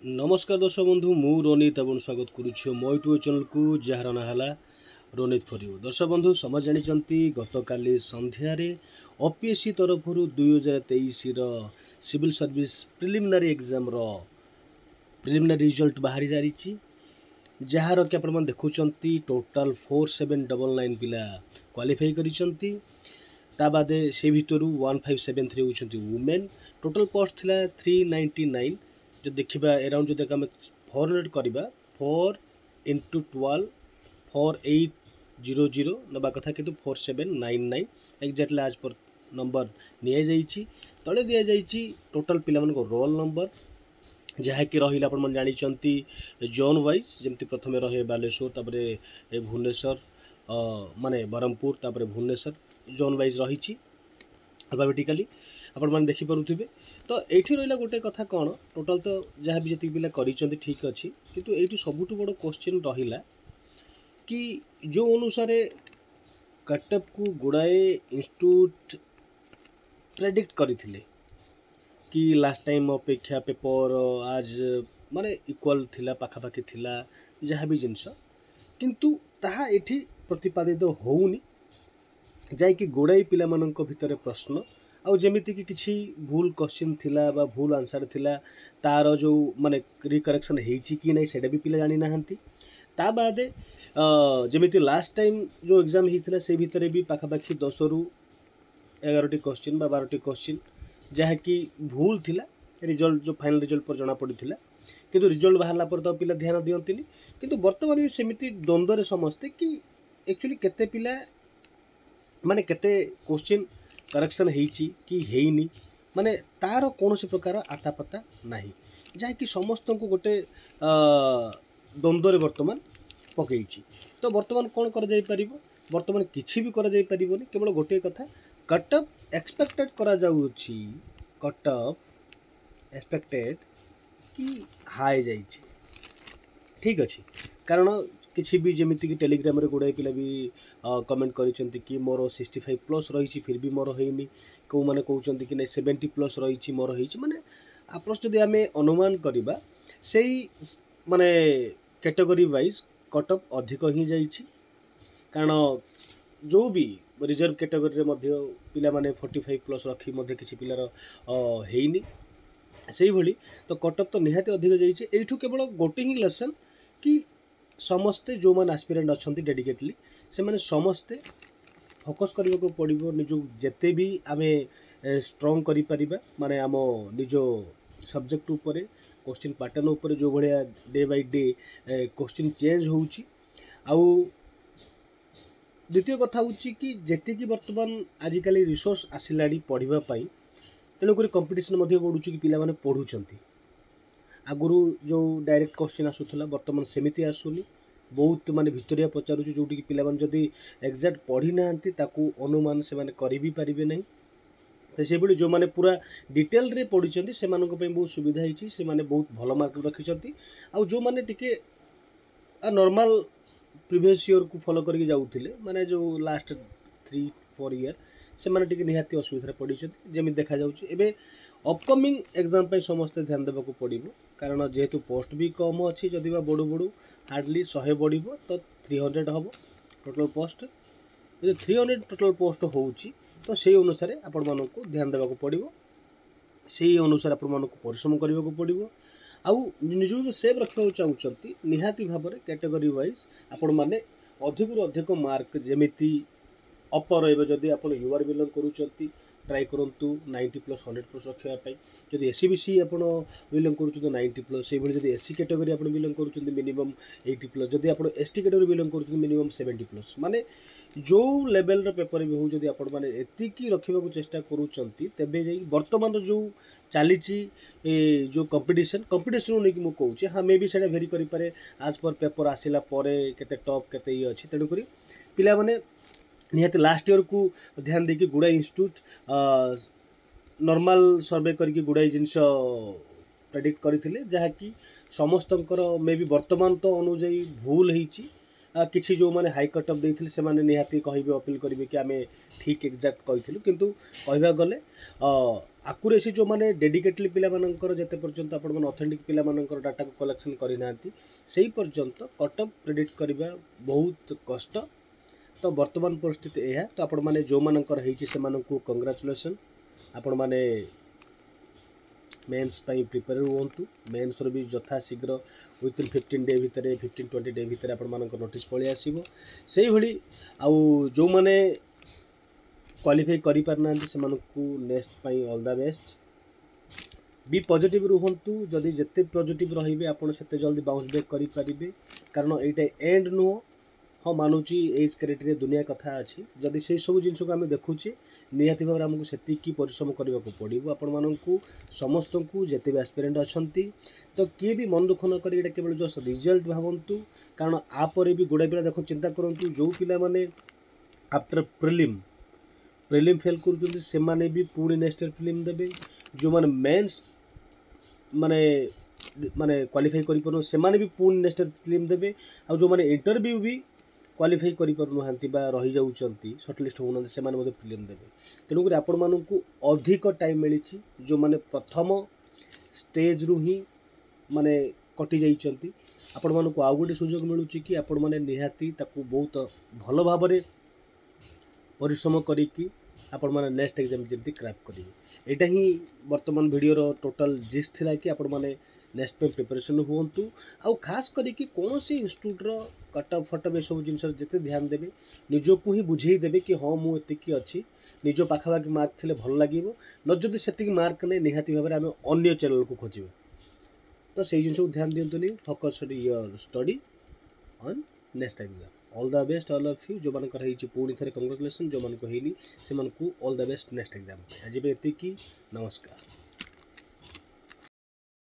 नमस्कार दर्शक बंधु मु रोनित आपन स्वागत करुछु मो यूट्यूब चैनल को जार ना हला रोनित फॉर यू। दर्शक बंधु समझ जानिचंती गतकाली संध्यारे ओपीएससी तरफ 2023 रो सिविल सर्विस प्रिलिमिनरी एग्जाम रो प्रिलिमिनरी रिजल्ट बाहरी जारीची जार कि आपण देखुचंती टोटल 4799 पिला क्वालिफाई करिसंती ता बादे से भितरु 1573 होचंती वुमेन। टोटल पोस्ट थिला 399 जो देखा अराउंड जो आम 400 करवा 4 × 12 4800 नवा कथा कि 4799 एक्जाक्टली आज पर नंबर नि तले दि जाइए टोटाल पिला रोल नंबर जहाँकि रहा आप जानते जोन वाइज जमती प्रथम रहे बालेश्वर तापर भुवनेश्वर माने बरहमपुर तापर भुवनेश्वर जोन वाइज रही अल्फाबेटिकली आपण मैंने देखिपे। तो ये रहा गोटे कथा कौन टोटाल तो जहाँ भी जी पिला कर ठीक अच्छी किंतु ये सबुठ बड़ क्वेश्चन रहा कि जो अनुसार कटअप को गुड़ाए इंस्टीट्यूट प्रेडिक्ट करते कि लास्ट टाइम अपेक्षा पेपर आज माने इक्वल थिला पाखापाखि थिला जहाँ भी जिनस किंतु ताहा एठी प्रतिपादित होउनी जाइए गुड़ाई पिला मानक भितर प्रश्न आउ जमीती कि किसी भूल क्वेश्चन थिला बा भूल आंसर थिला तार जो माने रिकरेक्शन होइची कि नहीं सेटा भी पिला जानी नाहंती। ता बादे जमीती लास्ट टाइम जो एग्जाम होता से भितर भी पाखापाखि 10 रु 11 क्वेश्चन बा 12 क्वेश्चन जहाँ कि भूल थिला रिजल्ट जो फाइनल रिजल्ट पर जना पड़ी किंतु रिजल्ट बाहरला पर तो पिला ध्यान दियंतिनी किंतु वर्तमान भी सेमिति द्वंद्व रे समस्ते कि एक्चुअली केते पिला माने केते क्वेश्चन करेक्शन होइची कि हेइनी माने तार कौन से प्रकार आता पता नहीं जहाँ कि समस्त को गोटे द्वंद्व रे वर्तमान पकईची। तो वर्तमान कौन कर जाई परिबो वर्तमान किछि भी कर जाई परिबोनी केवल गोटे कथा कटअप एक्सपेक्टेड करा जाउची कटअप एक्सपेक्टेड कि हाई जाइए ठीक अच्छे कारण किसी भी जमीती कि टेलीग्राम रे गुड़ाई पिला भी कमेंट करिसेंती कि मोर 65 प्लस रही फिर भी मोर होइनी को माने कहउचंती कि नहीं 70 प्लस रही मोर होइची माने आपस जदि आमे अनुमान करबा सेही माने कैटेगरी वाइज कटअप अधिक ही जाइए कारण जो भी रिजर्व कैटेगरी रे मध्य पिला माने 45 प्लस रखी मध्य किसी पिलार हेइनी से भली तो कटअप तो निहाती अधिक जाइए एठू केवल गोटे ही लेसन कि समस्ते जो मैंने एस्पिरेंट अच्छा डेडिकेटली से मैंने समस्ते फोकस करने को पड़ो निज जेते भी आमे स्ट्रॉन्ग करि परिबा माने आम निज सब्जेक्ट उपरे क्वेश्चन पैटर्न उपरे जो भाया day by day question change होउची आउ द्वितीय कथा होउची कि जेते कि वर्तमान आजिकल रिसोर्स आसिलाड़ी पढ़िबा पई तेणुक कंपिटिशन बढ़ुँ कि पिला माने पढ़ुंट आगुरी जो डायरेक्ट क्वेश्चन आसूला बर्तमान सेमिति आसुनी बहुत माने भितरिया पचारूँ जोटि पिला जदि एक्जाक्ट पढ़ी ना अनुमान से माने करि भी पारिबे नहीं। तो से जो माने पूरा डिटेल रे पढ़ी से बहुत सुविधा होती से माने बहुत भल मार्क रखिंट आउ जो माने टिके नॉर्मल प्रीवियस ईयर को फॉलो करके जाऊले माने जो लास्ट 3-4 ईयर से माने टिके निहाती असुविधा पड़ी जमी देखा जाए अपकमिंग एग्जाम पे समस्ते ध्यान देवा पड़ो कारण जेहेतु पोस्ट भी कम अच्छी जदि बड़ू बड़ू हार्डली 100 बढ़ तो 300 हम टोटल पोस्ट 300 टोटल पोस्ट होउची तो से अनुसार आपण मानक ध्यान देवा पड़ो से अनुसार आपण मानक परिश्रम करने को पड़ो आउ निज सेव रखा चाहूँगी निहाती भाव में कैटेगरी वाइज आपण मैंने अधिक अधिक मार्क जमीती अपर रही आप यूआर बिलंग करुँच ट्राए करूँ 90 प्लस 100 रखापी जदि एससी बीसी आप बिलंग कर 90 प्लस से जब एससी कैटेगरी आप बिलंग कर मिनिमम 80 प्लस जदि आप एसटी कैटेगरी बिलंग कर मिनिमम 70 प्लस माने जो लेवल पेपर भी हो जदि आपण माने एतिकी रखा चेष्टा करूँच तेबे जाई वर्तमान जो चली जो कंपिटिशन नहीं मुझे कहूँ हाँ मे भी से भेरी करें आज पर पेपर आसला केते टॉप केते ये अच्छी तेणुक पिला माने निहाती लास्ट ईयर को ध्यान देकी गुड़ाई इंस्टीट्यूट नॉर्मल सर्वे करके गुड़ाई जिनस प्रेडिक्ट करते जहाँकि समस्त मे भी वर्तमान तो अनुजाई भूल होती किसी जो मैंने हाई कट अफ देते से निहाती कहे अपील करेंगे कि आम ठीक एक्जाक्ट कहूँ किंतु कहवा गले आकुरेसी जो मैंने डेडिकेटली पिलामानंकर जेते पर्यंत आपण मैंने ऑथेंटिक पिलामानंकर डाटा को कलेक्शन करना से पर्यंत कट अफ प्रेडिक्ट करवा बहुत कष्ट। तो वर्तमान परिस्थिति यह तो आपण मैंने जो मानकर होइछि से मानकु कंग्रेचुलेसन आपण मैंने मेन्स प्रिपेयर हुंतु मेन्स भी यथा शीघ्र विथिन 15 डे भितर 15-20 डे भितर आपण मानक नोटिस पळि आसीबो सेही भली आउ जो माने क्वालिफाई करि पारना से मानकु नेक्स्ट पाई all the best be positive रुहंतु जदि जेते पॉजिटिव रहिबे आपण सेते जल्दी बाउंस बैक करि परिबे कारण एटा एंड नो हाँ मानुची एज क्राइटेरिया दुनिया कथा अच्छी जदि से सब जिन को आम देखुचे निहाती भाव आमको से परिश्रम करने को पड़ो आपण मानू समस्त को जिते भी एस्पिरेंट अच्छा तो किए भी मन दुख न कर केवल जस्ट रिजल्ट भावतु कारण आपर भी गुड़ा पिला देख चिंता करूँ जो पिला माने आफ्टर प्रिलिम फेल कर भी पुणी नेक्स्ट ईयर फिल्म देवे जो मैंने मेन्स माने माने क्वालिफाई कर से भी पुणी नेक्स्ट ईयर फिल्म देवे आ जो मैंने इंटरव्यू भी क्वालिफाई करें रही जाती सर्टलिस्ट होना से फिल्म देवे तेणुक आपण मानक अधिक टाइम मिली जो मैंने प्रथम स्टेज रु ही माने कटि जाइछंती आपण मानक आउ गोटे सुजोग मिलूँ कि आपण माने निहाती ताकू बहुत भल भाव परिश्रम करिकी आपण माने नेक्स्ट एग्जाम जल्दी क्रैक करेंगे यहाँ ही वर्तमान वीडियो टोटल जिस्ट थिला कि आपण माने नेक्स्ट पे प्रिपरेशन हुंतु आउ खास करिकी कौन सी इंस्टीट्यूट कट अफ फट सब जिन जिते ध्यान देवे निजक ही बुझे देवे कि हाँ मुझे अच्छी निज पाखापाखि मार्क थे भल लगे न जदि से मार्क नहीं निहाती भाव में आम अन्य चैनल को खोजा तो से जिन ध्यान दिंतुनि focus your study on next exam all the best all of you जो मान पुणी थे कंग्रेचुलेसन जो मान से all the best next exam आज एति नमस्कार।